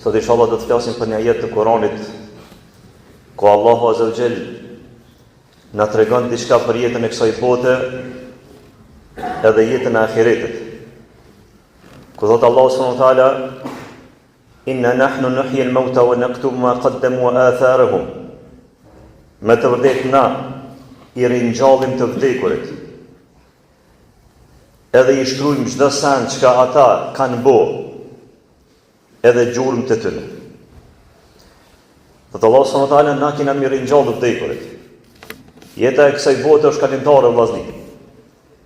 Sot inshallah do të flasim për një ajet të Kuranit ku Allahu Azza wa Jall na tregon diçka për jetën e kësaj bote edhe jetën e ahiretit. Ku thot Allahu subhanahu wa taala: "Inna nahnu nuhyi al-mauta wa naktubu ma qaddamu wa atharahum." Me të vërtetë na i ringjallim të vdekurit. Edhe i shkruajmë çdo sen çka ata kanë bërë, edhe gjurmë të tyre. Thot Allahu subhanahu wa taala: "Na kena mi ringjallë të vdekurit." Jeta e kësaj bote është kalimtare vllazni.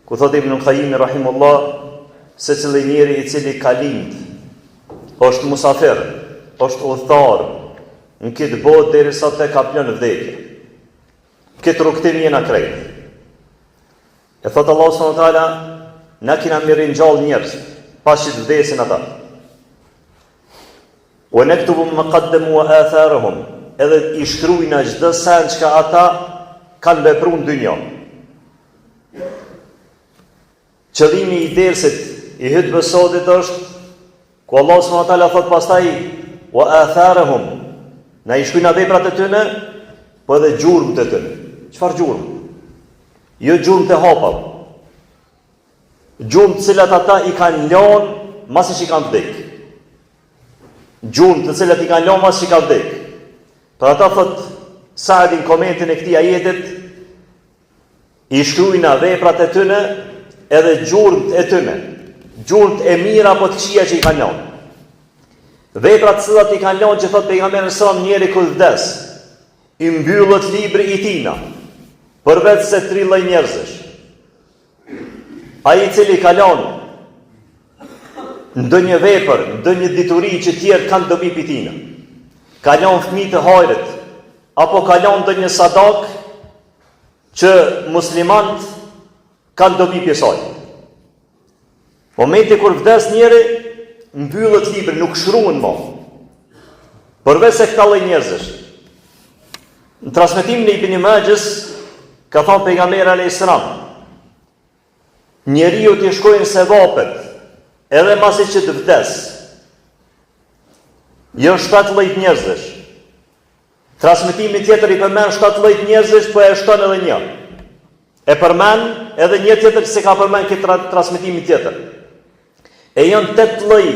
Ku thot Ibn Qayyim rahimullah, se cili njeri i cili ka lind, është musafir, është udhëtar në këtë botë derisa të ka plënë vdekje. Këtë rukëtim jena krejt. E thot Allah subhanahu wa taala, na kina mi ringjallë njerëz, pas që të vdesin ata. Wa naktubu ma qaddamu wa atharahum, edhe i shkruajna çdo sen çka ata kanë vepruar në dynjë. Qëllimi i dersit i hutbes sotit është ku Allah subhanahu wa taala thot pastaj wa atharahum, na i shkruajna veprat e tyre, po edhe gjurmët e tyre. Çfarë gjurmë? Jo gjurmë të hapa. Gjurmë të cilat ata i kanë lënë masi që i kanë vdek. Gjurmë të cilat i kanë lënë masi që i kanë vdek. Për ata thot Saadi në komentin e këtij ajetit, i shkruajna veprat e tyre edhe gjurmët e tyre. Gjurmët e mira apo të këqija që i kanë lënë. Veprat të cilat i kanë lënë, që thot pejgamberi sa njeri kur vdes, i mbyllët libri i tina, përveç se 3 lloj njerëzish. Ai i cili ka lënë ndonjë vepër, ndonjë dituri që tjerë kanë dobi pi tina, ka lënë fëmijë të hajrit, apo ka lënë ndonjë sadak që muslimanët kanë dobi pi saj. Momenti kur vdes njeri, mbyllët libri, nuk shkruan më. Përveç se këta lloj njerëzish. Në transmetimin e Ibn Majahs ka thënë pejgamberi alayhis salam, njeriu t'i shkojnë sevapet edhe masi që të vdes. Jo 7 lloj njerëzish. Transmetimi tjetër i përmend 7 lloj njerëzish, po e shton edhe një. E përmend edhe një tjetër që se ka përmend këtë transmetimi tjetër. E janë 8 lloj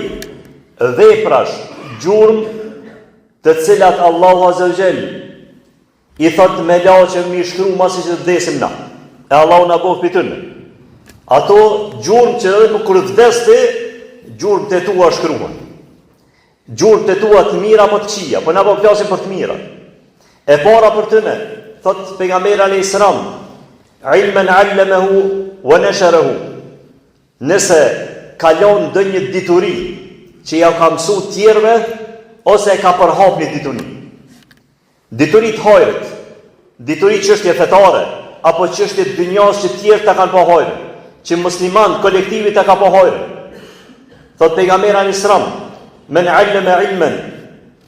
veprash, gjurmë, të cilat Allahu Azza wa Jall i thot me la që mi shkru masi që të vdesim na. E Allahu na bëf për tyne. Ato gjurmë që edhe më kur vdes ti, gjurmë të tua shkruan. Gjurmë të tua të mira apo të këqija, po na po flasim për të mira. E para për tyne, thot pejgamberi alayhis salam, ilman 'allamahu wa nasharahu. Nëse ka lënë ndonjë dituri që ja ka mësuar tjerëve, ose e ka përhap një dituri. Dituri të hajrit, dituri çështje fetare, apo çështje të dunjas që tjerë ta kanë pa hajrin, që musliman kolektivi ta ka pa hajrin. Thot pejgamberi alayhis salam, men 'allama 'ilman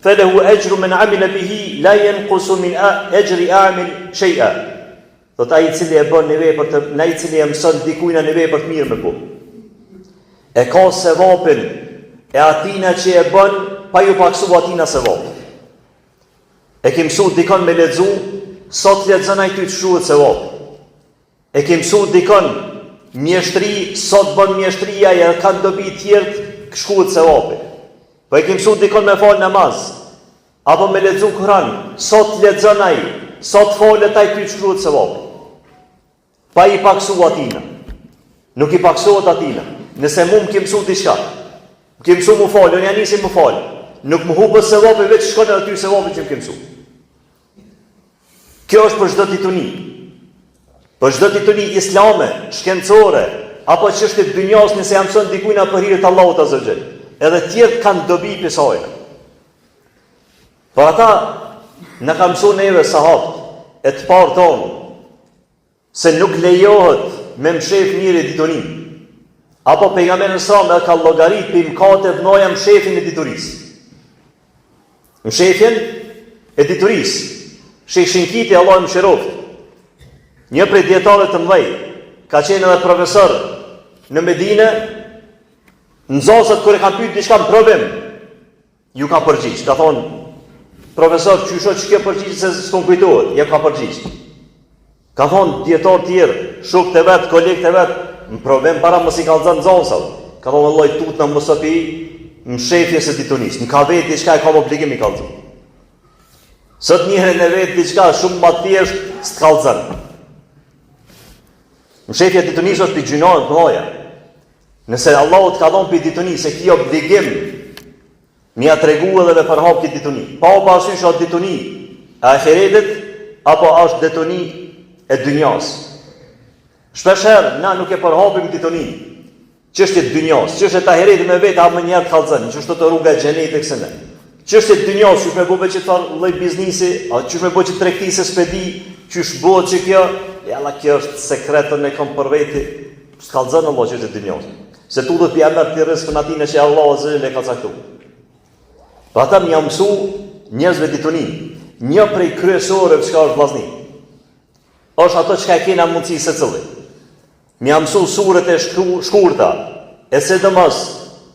falahu ajru man 'amila bihi la yanqusu min ajri a'mil shay'a. Thot ai i cili e bën një vepër të, ai i cili e mëson dikujt në vepër të mirë me bu, e ka sevapin e atina që e bën, pa ju paksu atina sevap. E ke mësu dikon me lexu, sot lexon ai ty të shkruhet sevap. E ke mësu dikon mjeshtri, sot bën mjeshtria, ja kanë dobi të tjerë, shkruhet sevapi. Po e ke mësu dikon me fal namaz, apo me lexu Kur'an, sot lexon ai, sot falet ai ty të shkruhet sevap. Pa i paksu atina. Nuk i paksohet atina. Nëse mu më ke mësu diçka, më ke mësu mu falë, unë ja nisi mu falë, nuk më hubës sevapi, veç shkon edhe ty sevapi që më ke mësu. Kjo është për çdo dituni. Për çdo dituni islame, shkencore, apo çështje të dunjas, nëse jam mëson dikujt për hir të Allahut Azza wa Jall. Edhe tjerë kanë dobi për saj. Por ata na kanë mësuar neve sahabët e të parë tonë se nuk lejohet me mshef njëri ditunin. Apo pejgamberi sa me ka llogarit për mëkate vnoja mshefin e diturisë. Mshefin e diturisë. Sheikh Kiti, Allah më shëroft, një prej dietarëve të mëdhej, ka qenë edhe profesor në Medinë, nxënësat kur e kanë pyetur diçka në problem, ju ka përgjigj. Ka thonë, profesor, qysho që ke përgjigj se s'kom kujtohet, ja ka përgjigj. Ka thonë, djetar tjerë, shok të vetë, kolegë të vetë, më problem para mos i kallëzën zonësat. Ka thonë, Allah, tut në mësopi, më shefje se ditunis. Në ka vetë diçka e kam obligim i kallëzën. Sot njëherë në vetë diçka shumë ma thjesht s'të kallëzën. Më shefje ditunis është për gjynarën të mëdha. Nëse Allah të ka thonë për ditunis, se ki obligim, mi a tregu edhe me përhap këtë dituni. Pa o pasysh është dituni e ahiretit, apo është dituni e dynjas. Shpesher, na nuk e përhapim dituni. Çështje e dynjas, çështje e ahiretit me vetë, a më njerë të kalëzën, çështje të rruga e xhenetit e kësëne. Çështje e dynjas, qysh me bëve që të farë lloj biznisi, a qysh me bëve që tregti se spedi, qysh bëve që kjo, jalla kjo është sekretën e kom për veti, s'kalëzën Allah çështje e dynjas. Se tu dhët pjemër të rrezikun atij që Allah azza e ka caktuar. Pa ata më mësu njerëzve ditunin. Një prej kryesore që ka është vllazni. Është ato që ka kena mundësi se cili. Më mësu surët e shkurta, e sidomos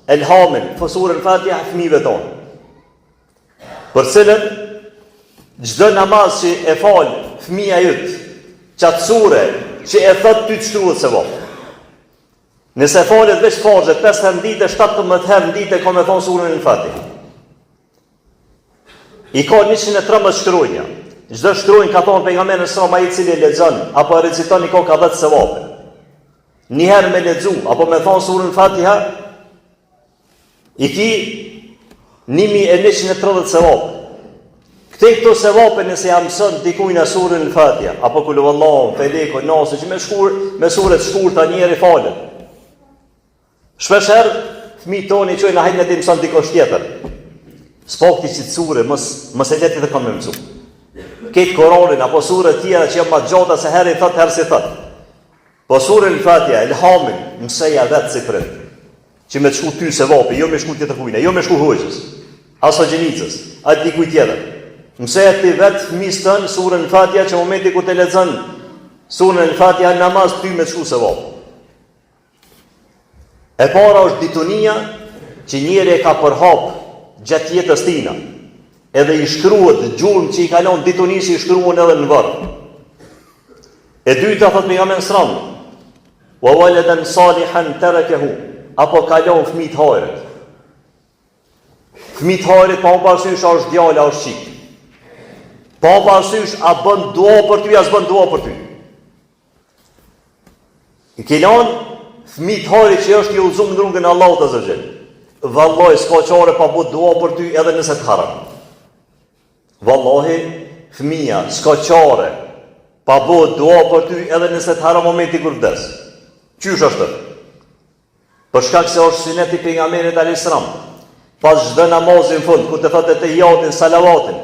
Elhamin, surën Fatiha fëmijëve tonë. Për cilën çdo namaz që e fal fëmia jot, çat sure që e thot ty të shkruhet se vop. Nëse falet veç farzet 5 herë në ditë, 17 herë në ditë ka me thonë surën e Fatiha. I ka 113 shkruajnja. Çdo shkruajnë ka thonë pejgamberi sa ai i cili lexon apo reciton i ka 10 sevape. Një herë me lexu apo me thonë surën Fatiha i ki 1130 sevape. Këto sevape nëse ja mëson dikujt në surën Fatiha apo kul huwallahu, Felek, Nas, që me surë të shkurta njëri falet. Shpesh herë fëmijët tonë i çojnë hajde të mëson dikush tjetër. S'pakti që të sure, mës e letit dhe kanë me mësu. Ketë Koranin, apo sure tjera që jam ma gjata se herë i thot, herë si thot. Po sure në Fatiha, Elhamin, mëseja vetë si prind. Që me të shku ty se vapi, jo me shku tjetër kujna, jo me shku hoqës, aso gjenicës, atë dikuj tjetër. Mëseja ti vetë fëmis tënë, sure në Fatiha, që momenti ku të lexon sure në Fatiha namaz, ty me të shku se vapi. E para është ditunia që njëri e ka përhap gjatë jetës tina, edhe i shkruhet gjurmë që i kalon ditunisë i shkruhen edhe në varë. E dyta thot pejgamberi sallallahu alajhi wasallam, wa waladan salihan tarakahu, apo kalon fëmijë të hajrit. Fëmijë të hajrit pa parasysh është djala është çik. Pa parasysh a bën dua për ty, as bën dua për ty. I kalon fëmijë të hajrit që është i udhëzuar në rrugën e Allahut azza wa jall. Vallahi s'ka qare pa bu dua për ty edhe nëse të haram. Vallahi fëmia s'ka qare pa bu dua për ty edhe nëse të haram momenti kur vdes. Qysh është? Për shkak se është suneti pejgamberit alayhis salam. Pas çdo namazi në fund ku të thotë te yatin salavatin.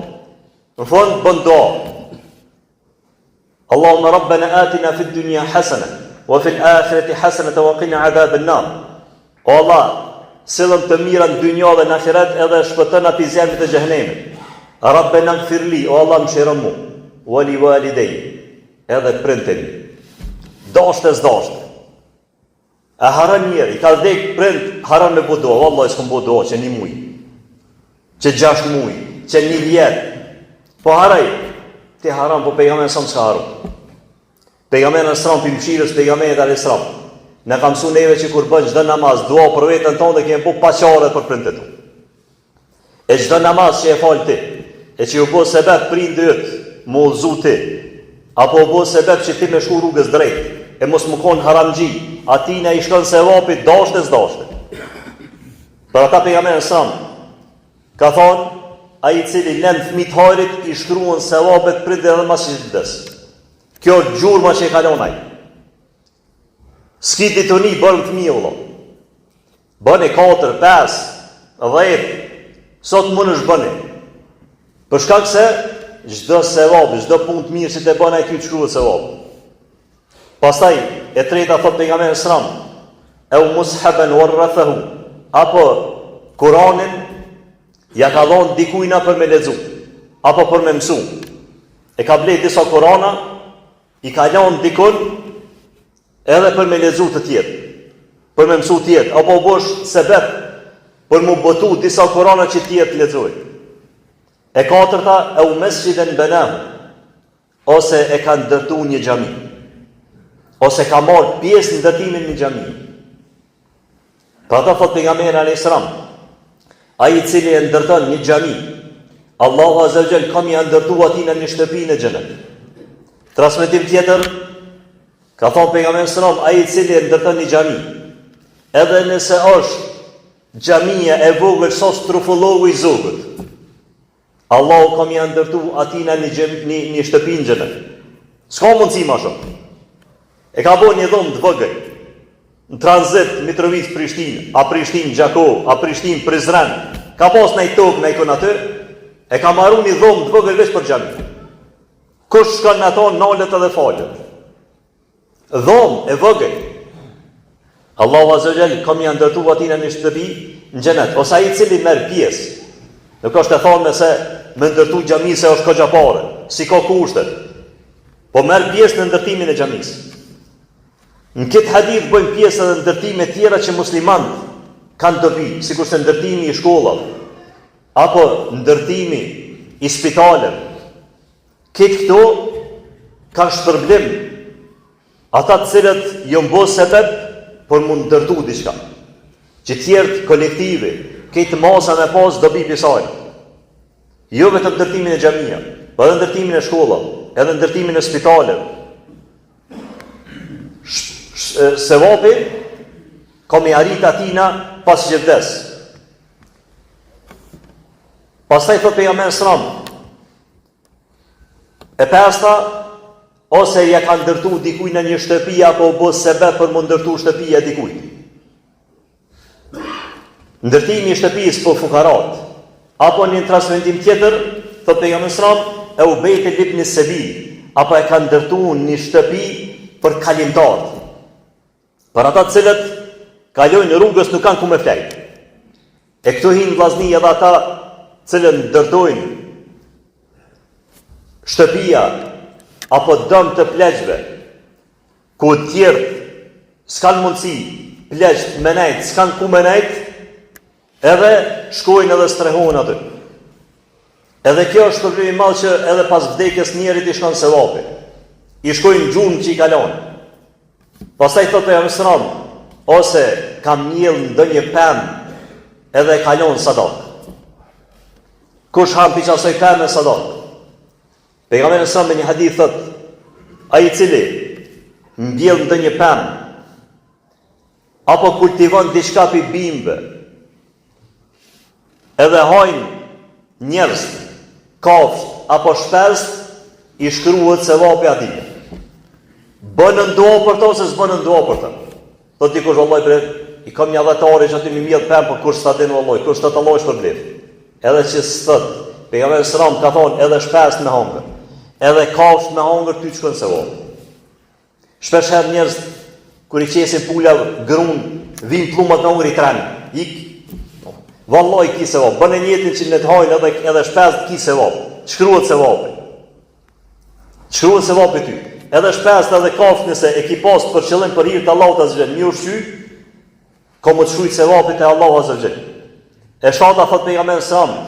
Në fund bën dua. Allahumma rabbana atina fid dunya hasana wa fil akhirati hasanatan wa qina adhaban nar. O Allah, sillëm të mira në dynjë dhe në ahiret edhe shpëton atë zjarrit të xhenemit. Rabbena ighfirli, o Allah mëshiron mu, wali walidej, edhe prindin. Dashte s'dashte. A haran njeri, ka dhek prind, haran me bu doa, vallahi s'kom bu doa që 1 muj, që 6 muj, që 1 vjet. Po haraj, ti haram, po pejgamberi sa s'ka haru. Pejgamberi sa për mëshirës pejgamberit alayhis salam. Në kam su neve që kur bën çdo namaz, dua për vetën tonë dhe kemi bu paqare për prindët tu. E çdo namaz që e fal ti, e që u bë sebeb prindët, mu udhëzu ti, apo u bë sebeb që ti me shku rrugës drejt, e mos më kon haramxhi, atina i shkon sevapi dashte s'dashte. Për ata pejgamberi sa ka thonë, ai i cili lën fëmijë të hajrit i shkruan sevapet prindë edhe mas që vdes. Kjo gjurma që e kalon ai. S'ki dituni bërë të mjë, bëni 4, 5, 10, sot mund është bëni. Për shkak se, çdo sevap, çdo punë të mirë që të bëna e kjo të shkruhet sevap. Pastaj, e treta thot pejgamberi sallallahu alajhi wasallam, e u mushaban warrathahu, apo Kur'anin, ja ka dhonë dikujna për me lexu, apo për me mësu. E ka blet disa Kur'ana, i ka lënë dikun, edhe për me lexu të tjetë, për me mësu tjetë, apo bosh sebeb për mu botu disa Kurana që tjetë lexoj. E katërta, e u mesjiden benahu, ose e ka ndërtu një xhami, ose ka marrë pjesë në ndërtimin një xhami. Pra ta thot pejgamberi alayhis salam, ai I cili e ndërton një xhami, Allahu Azza wa Jall kam I ndërtu atij në një shtëpi në xhenet. Transmetim tjetër, ka thonë pejgamberi sallallahu alajhi wasallam, ai I cili e ndërton një xhami, edhe nëse është xhamia e vogël sa strufullogu I zogut, Allahu kam I ndërtu atij në një shtëpi në xhenet. S'ka mundësi më shumë. E ka bërë një dhomë të vogël në tranzit Mitrovic Prishtinë, a Prishtinë Gjakov, a Prishtinë Prizren, ka pas në I tokë në I kon aty, e ka marru një dhomë të vogël veç për xhami. Kush shkon në ato nalet edhe falet. Dhomë e vogël. Allahu Azza wa Jall kam I ndërtu atij në një shtëpi në xhenet, ose ai I cili merr pjesë. Nuk është e thonë se me ndërtu xhami se është koxhapare, si ka kushtet, po merr pjesë në ndërtimin e xhamisë. Në këtë hadith bëjmë pjesë edhe ndërtime tjera që muslimanët kanë dobi, sikur se ndërtimi I shkollave, apo ndërtimi I spitaleve. Këtë këto kanë shpërblim ata të cilët jo mbo sebeb për mund ndërtu diçka. Që tjertë kolektive, këtë masa me pas dobi pisajnë. Jo vetëm ndërtimin e xhamia, po edhe ndërtimin e shkollave, edhe ndërtimin e spitaleve. Sevapi kam I arrit atina pas që vdes. Pastaj thot pejgamberi sallallahu e pesta, ose ja ka ndërtu dikuj në një shtëpi, apo u bë sebeb për më ndërtu shtëpia dikujt. Ndërtimi I shtëpisë për fukarat, apo një transmetim tjetër, thot pejgamberi sallallahu e Ubejt ibn Sabil, apo e ka ndërtu një shtëpi për kalimtarët. Për ata të cilët kalojnë në rrugës nuk kanë ku me flejt. E këtu hinë vllazni edhe ata cilët ndërtojnë shtëpia apo dëm të pleqve, ku tjertë s'kan mundësi, pleqt me nejt, s'kan ku me nejt, edhe shkojnë edhe strehojnë aty. Edhe kjo është problemi I madh që edhe pas vdekjes njerit I shkon sevapi. I shkojnë gjumë që I kalonë. Pastaj thot pejgamberi sallallahu alajhi wasallam, ose ka mjell ndonjë pemë edhe kalon sadak. Kush han piç asoj pemë sadak? Pejgamberi sallallahu alajhi wasallam në një hadith thot, ai I cili mbjell ndonjë pemë apo kultivon diçka pi bimbe, edhe hajnë njerëz, kafshë apo shpesë, I shkruhet sevapi atij. Bënë ndoa për to, se s'bënë ndoa për to. Thot dikush vallaj bre, I kam një adhetari që aty mi mjedh pemë, për kush s'ta din vallaj, kush t'ata lojsh për blef. Edhe që s'thët, pejgamberi sallallahu ka thonë, edhe shpesë me hangër, edhe kafshë me hangër, ty shkon sevapi. Shpesh herë njerëz, kur I qesin pula grun, vin pllumat në hangër I trenë, ik, vallaj ki sevap, bënë njetin që në të hajnë edhe shpesë ki sevap, shkruhet sevapi. Shkruhet sevapi ty. Edhe shpesë edhe kafshë nëse e ki pas për qëllim për hir të Allahut Azza wa Jall, mi ushqy, ka më të shkruajt sevapit e Allahu Azza wa Jall. E shata thot pejgamberi sallallahu,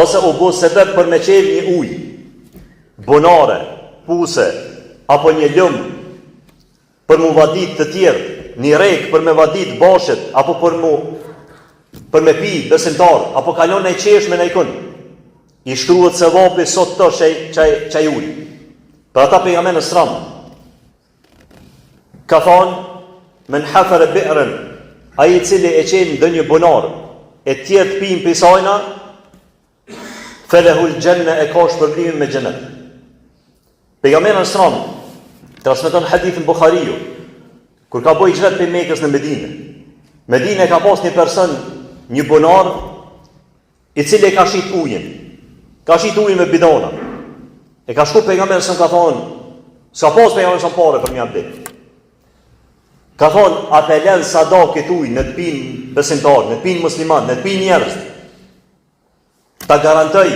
ose u bë sebeb për me qel një ujë, bonare, puse, apo një lëmë për mu vadit të tjerë, një rek për me vadit bashët, apo për me pi besimtar, apo kalon në qeshme në ikun, I shkruhet sevapi sot të çaj ujë. Për ata pejgamberi sallallahu ka thonë, men hafara bi'ran, ai I cili e qenë ndonjë bonar, e tjerë të pinë pisajna, felehul janna, e ka shpërblimin me xhenet. Pejgamberi sallallahu transmeton hadithin Buhariu, kur ka bëj hijret prej Mekës në Medinë. Medinë ka pas një person, një bonar, I cili e ka shit ujin. Ka shit ujin me bidona. E ka shku pejgamberi sallallahu ka thonë, s'ka pas pejgamberi sallallahu pare për një abdit. Ka thonë, apelen sadakit ujë në të pinë besimtar, në të pinë musliman, në të pinë njerëz. Ta garantoj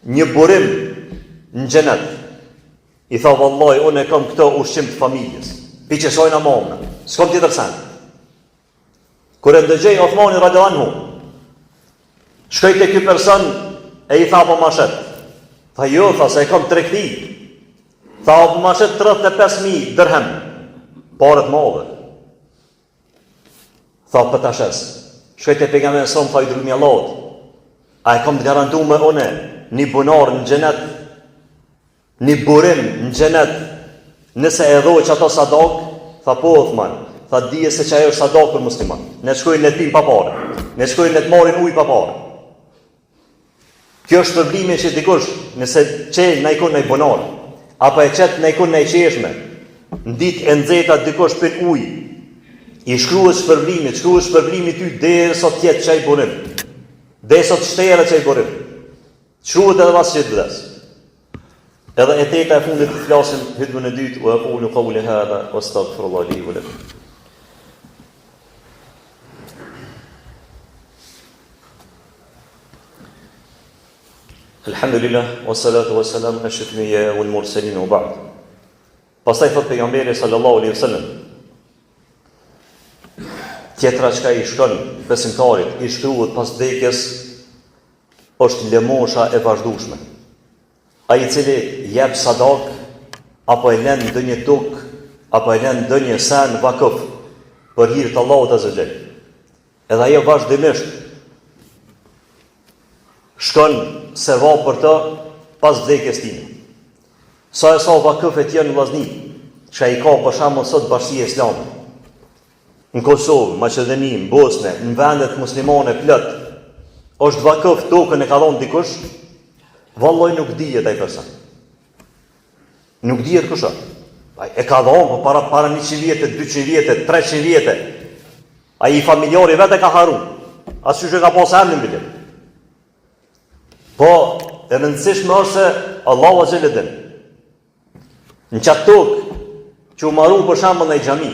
një burim në xhenet. I tha vallaj, unë e kam këto ushqim të familjes. Pi që sojna mamën, s'kam tjetër sen. Kur e ndëgjej Othmani radiallahu anhu, shkoj te ky person e i tha po mashet. Tha jo, tha se e kam tregti. Tha po mashet 35.000 dirhem, parë të mëdha. Tha për tashes. Shkoj te pejgamberi son tha i dërguari i Allahut. A e kam të garantuar unë një bunar në xhenet, një burim në xhenet, nëse e dhoj që ato sadak? Tha po Othman. Tha dije se që ajo është sadak për musliman. Ne shkojnë në të pim pa pare. Ne shkojnë në të marin ujë pa pare. Kjo është shpërblimi që dikush, nëse qelë në ikon në i bonar, apo e qetë në ikon në i qeshme, në ditë e nxehta dikush për ujë, i shkruhet shpërblimi ty dhe sot tjetë që i borim. Dhe sot shtere që i borim. Shkruhet edhe pas që të vdes. Edhe e teta e fundit të flasim hutbën e dytë, wa aqulu qawli hadha wastaghfirullaha li wa lakum. Alhamdulillah, wassalatu wassalam ala ashrafil wal mursalin wa ba'd. Pastaj thot pejgamberi sallallahu alaihi wasallam, tjetra çka i shkon besimtarit, i shkruhet pas vdekjes, është lëmosha e vazhdueshme. Ai i cili jep sadak, apo e lën ndonjë tuk, apo e lën ndonjë sen vakuf për hir të Allahut azza xal. Edhe ajo vazhdimisht shkon sevap për të pas vdekjes tij. Sa vakuf e tjerë në vllazni, që ai ka për shembull sot Bashkia Islame, në Kosovë, Maqedoni, në Bosnë, në vendet muslimane plot, është vakuf tokën e ka dhënë dikush, vallai nuk dihet ai person. Nuk dihet kush është. Ai e ka dhënë para 100 vjetë, 200 vjetë, 300 vjetë. Ai familjari vetë ka harruar. Asnjë që ka pasur emrin bilet. Po, e rëndësishme është se Allahu azza wa jalla në qatë tokë që u marru për shembull në xhami,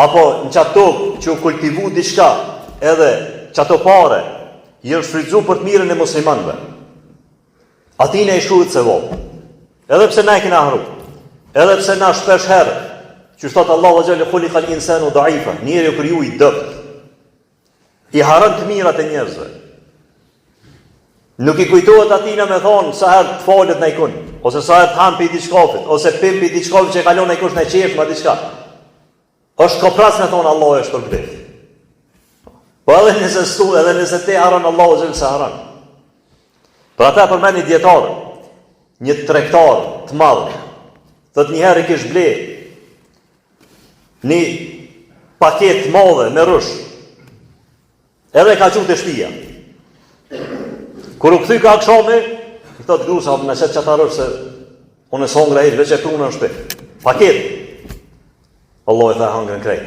apo në qatë tokë që u kultivu diçka, edhe çato pare janë shfrytzuar për të mirën e muslimanëve. Atine i shkruhet sevap. Edhe pse na e kena harruar. Edhe pse na shpesh herë, që thot Allahu azza wa jalla khuliqal insanu da'ifa, njeriu kriju i dopt. I harron të mirat e njerëzve. Nuk i kujtohet atina me thonë sa herë të falet në ikon, ose sa herë të hanë për i diçkafit, ose pim për i diçkafit që e kalon në ikush në qesh ma diçka. është kopras me thonë Allah është për blef. Po edhe nëse stu, edhe nëse te haran, Allah është se haran. Për ata përmen një djetarë, një tregtar të madhë, thët njëherë i kish ble një paket të madhe me rrush, edhe ka qut e shtëpia. Kur u kthy ka akshami, i thot grusa, në qëtë që ta rrush se unë e songra e veç e prunë në shtëpi. Paket. Allah e tha hangren krejt.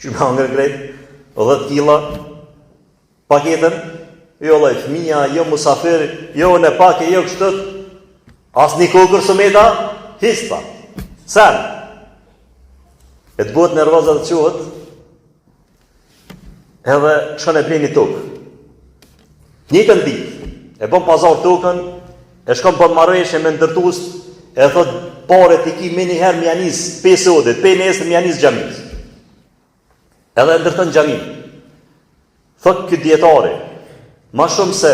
Që me hangren krejt? 10 kila paketën, jo lej, fëmija, jo musafir, jo në pake, jo kështët, as një kokër sëmeta, hista, sen. E të bëhet nervozat të quhet, edhe shën e bleni tokë. Njëtën ditë, e bëm pazar tokën, e shkëm për marrëshje me ndërtus, e thot, pare t'i ki me njëherë mjanis 5 odit, pe nesër mjanis gjamis. Edhe ndërtën gjamin. Thot këtë djetari, ma shumë se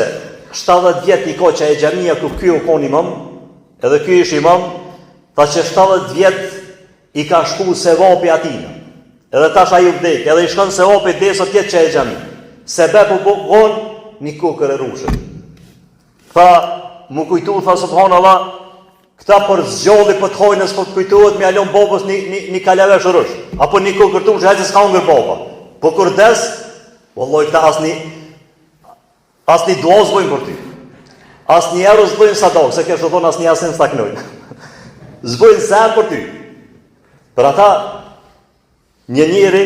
70 vjet i ka që e gjamia ku kjo kon imam, edhe kjo ish imam, ta që 70 vjet i ka shku se vapi atina. Edhe tash aju vdek, edhe i shkon se vapi desot tjetë që e gjami. Se bepu bugon një kokër e rushën. Tha, mu kujtu, tha subhanallah, këta për zgjalli për të hojnës për të kujtuhet me alon babës një kalavesh rush. Apo një kokër tu që hajtë s'ka ngër baba. Po kur des, vëlloj këta asni dua zbojnë për ty. Asni eru zbojnë sadak, se kështë të thonë asni asin staknojnë. Zbojnë sen për ty. Për ata, një njeri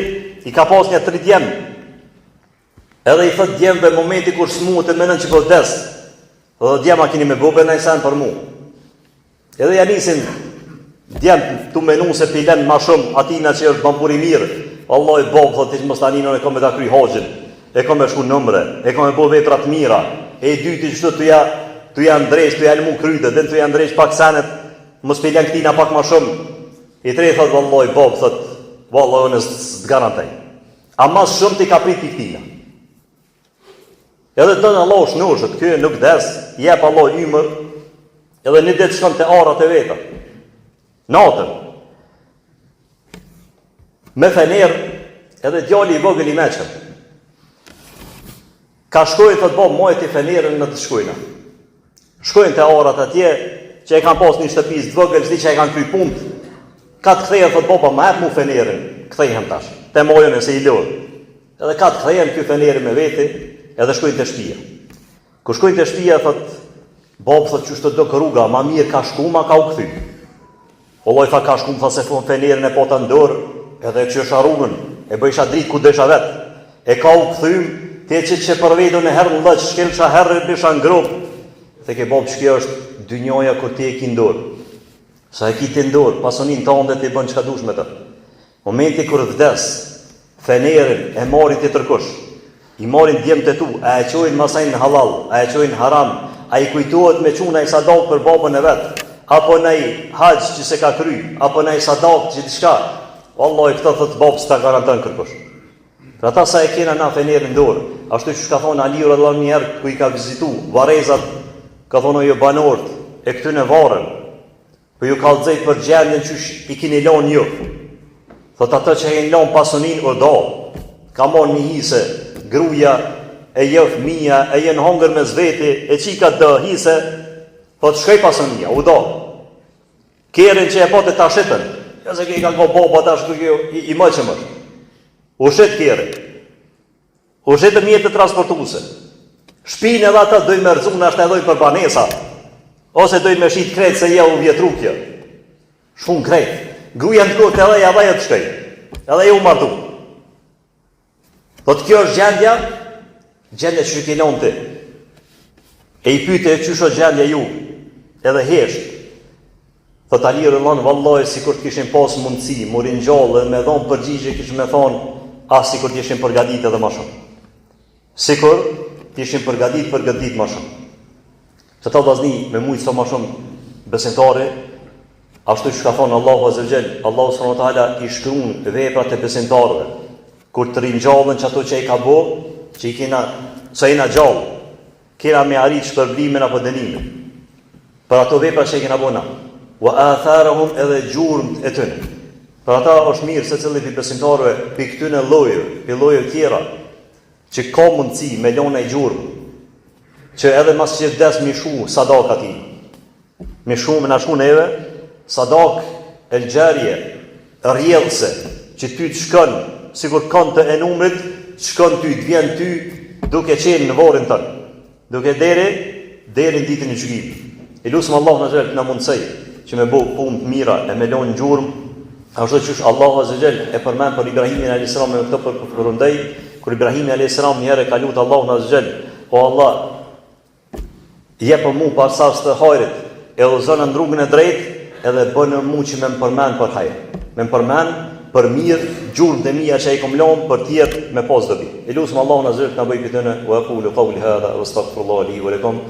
i ka pas një 3 djemë. Edhe i thët djemëve momenti kur s'mu të menën që për des. Dhe djema kini me bube në i sen për mu. Edhe ja nisin djemë të menu se pilen ma shumë atina që është bamburi mirë. Allah i bobë, thët ishë mëstaninën e kom e ta kry haqin. E kom e shku nëmre, e kom e bo vetrat mira. E i dyti që të janë ndresh, të janë mu kryte, dhe të janë ndresh pak senet, mos pilen këtina pak ma shumë. I tre thët, Allah i bobë, thët, Allah unë së të garantaj. A mas shumë ti ka prit piktina. Edhe të në Allah shnushët, kjo nuk des, jep Allah ymër, edhe një ditë shkon të arat e veta. Natën. Me fener, edhe djali I vogël I meqëm. Ka shkojnë të të bo mojt I fenerën në të shkojnë. Shkojnë të arat atje, që e kanë pas një shtëpis të vogël, zdi që e kanë kry punt, ka të kthejën të të bo, pa ma hep mu fenerën, kthejën tash, te mojën e se I lërë. Edhe ka të kthejën kjo fenerën me veti, edhe shkojnë të shpia. Kër shkojnë të shpia, thot, Bob thot që shtë do kërruga, ma mirë ka shku, ma ka u këthy. Olloj tha ka shku, tha se fun fenerën e po të ndërë, edhe e këshë rrugën, e bëjsha dritë ku desha vetë. E ka u këthym, te që për vetën e herë në lëq, shkelësha herë e bisha në grupë. Dhe ke Bob që kjo është dynjoja kur ti e ki ndorë. Sa e ki ti ndorë, pasonin të andë të I bënë që ka dush me të. Momenti kur vdes, fenerën e marin të tërkush, I marin djemë të tu, a e qojnë masajnë halal, a e qojnë haram, a I kujtohet me quna I sadak për babën e vetë, apo në I haqë që se ka kry, apo në I sadak që t'i shka, Wallahi këta thëtë babë së ta garantën kërkush. Pra ta sa e kena na fenerën ndorë, ashtu që ka thonë Ali radhiyallahu anhu njerë ku I ka vizitu, varezat, ka thonë jo banorët, e këty në varën, për ju ka lëzejt për gjendjen që I kini lonë ju. Thot atë që e lonë pasonin o do, ka mon një hise, gruja, e jë fëmija, e jenë hongër me zveti, e qika dë hise, thot shkej pasonia, u do. Kjerin që e pote ta shitën, ja se ke I ka ko boba ta shkë I më që mërë. U shit kjerin. U shitën mjetë të transportuse. Shpinë edhe ata dojnë me rëzun, ashtë edhe për banesa, ose dojnë me shit kretë se je u vjetrukje. Shfun kretë. Gruja në kote edhe ja dhe të shkej. Edhe ju martu. Thot kjo është gjendja që që kilon ti. E I pyte e qysho gjendja ju, edhe hesht. Thot Ali rëllon, vallaj, si kur t'kishin pas mundësi, murin gjallë, dhe me dhonë përgjigje kishin me thonë, si kur t'ishin përgadit edhe ma shumë. Sikur t'ishin përgadit ma shumë. Që ta vazni me mujtë sa ma shumë besimtare, ashtu që ka thonë Allahu Azza wa Jall, Allahu subhanahu wa taala I shkruan veprat e besimtarëve. Kur të ringjallën që ato që I ka bo, që I kena, sa I na gjallë, kena me arrit shpërblimin apo dënimin. Për ato vepra që I kena bo na. Wa atharahum edhe gjurmt e tyre. Për ata është mirë se cili pi besimtarëve pi këtyne lloje tjera, që ka mundësi me lona I gjurmë, që edhe mas që vdes mi shu sadak ati. Mi shu me na shu neve, sadak e lgjerje, rjedhse, që ty të shkën, sikur kanë të enumrit, shkën ty, të vjen ty, duke qenë në vorin tënë, duke deri në ditën e gjykimit. I lusëm Allah në gjellë në mundësej, që me bo punë të mira e me lonë gjurmë, ashtu që Allah Azza wa Jall e përmen për Ibrahimin a.s. me këtë përrundej, kur Ibrahimi a.s. njëre ka lutë Allah Azza wa Jall, o Allah, je për mu pasas të hajrit, edhe zënë në rrugën e drejtë, edhe bënë mu që me më përmen për hajrë, me më përmen për mirë, gjurmë dhe mija që I kom lonë për tjetë me pas dobi. I lusëm Allah Azza wa Jall të në bëj pëtënë, wa aqulu qawli hadha, wa astaghfirullaha li wa lakum.